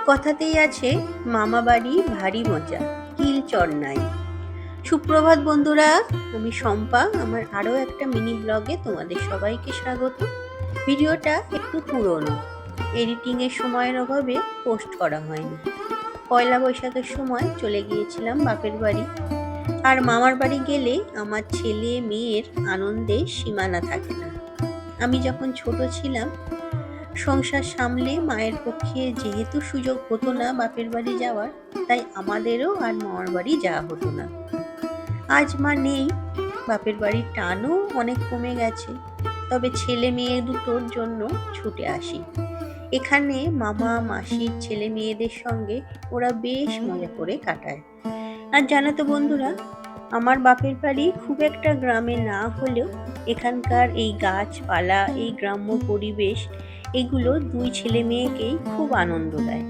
কথাতেই আছে মামা বাড়ি ভারী মজা, কিল চর নাই। সুপ্রভাত বন্ধুরা, আমি শম্পা। আমার আরও একটা মিনি ব্লগে তোমাদের সবাইকে স্বাগত। ভিডিওটা একটু পুরনো, এডিটিংয়ের সময়ের অভাবে পোস্ট করা হয়নি। পয়লা বৈশাখের সময় চলে গিয়েছিলাম বাপের বাড়ি। আর মামার বাড়ি গেলে আমার ছেলে মেয়ের আনন্দে সীমানা থাকে না। আমি যখন ছোট ছিলাম, সংসার সামলে মায়ের পক্ষে যেহেতু সুযোগ হতো না বাপের বাড়ি যাওয়ার, তাই আমাদেরও আর মামার বাড়ি যাওয়া হতো না। আজ মা নেই, বাপের বাড়ির টানও অনেক কমে গেছে, তবে ছেলে মেয়ে দুটোর জন্য ছুটে আসি। এখানে মামা মাসির ছেলে মেয়েদের সঙ্গে ওরা বেশ মজা করে কাটায়। আর জানো তো বন্ধুরা, আমার বাপের বাড়ি খুব একটা গ্রামে না হলেও এখানকার এই গাছপালা, এই গ্রাম্য পরিবেশ, এগুলো দুই ছেলে মেয়েকেই খুব আনন্দ দেয়।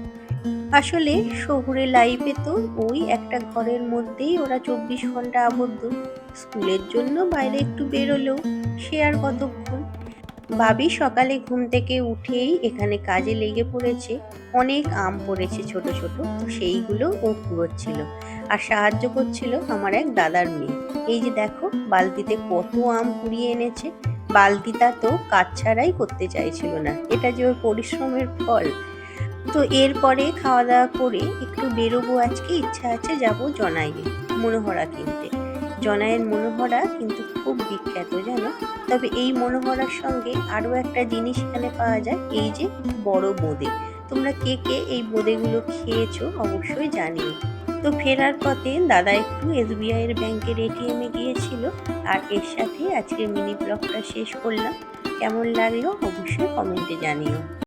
আসলে শহুরে লাইফে তো ওই একটা ঘরের মধ্যেই ওরা 24 ঘন্টা আবদ্ধ। স্কুলের জন্য বাইরে একটু বেরোলেও সে আর কতক্ষণ। ভাবি সকালে ঘুম থেকে উঠেই এখানে কাজে লেগে পড়েছে। অনেক আম পড়েছে ছোট ছোট, তো সেইগুলো ও কুড়োচ্ছিল আর সাহায্য করছিল আমার এক দাদার মেয়ে। এই যে দেখো, বালতিতে কত আম কুড়িয়ে এনেছে। বালতিটা তো কাজ ছাড়াই করতে চাইছিল না, এটা যে ওর পরিশ্রমের ফল। তো এরপরে খাওয়া দাওয়া করে একটু বেরোবো, আজকে ইচ্ছা আছে যাব জনাইয়ে মনোহরা কিনতে। জনাইয়ের মনোহরা কিন্তু খুব বিখ্যাত জানো। তবে এই মনোহরার সঙ্গে আরও একটা জিনিস এখানে পাওয়া যায়, এই যে বড় বোঁদে। তোমরা কে কে এই বোঁদেগুলো খেয়েছো অবশ্যই জানিও। তো ফেরার পথে দাদা একটু SBI এর ব্যাংকের ATM এ গিয়েছিল। আর এর সাথে আজকে মিনি ব্লগটা শেষ করলাম। কেমন লাগলো অবশ্যই কমেন্টে জানিও।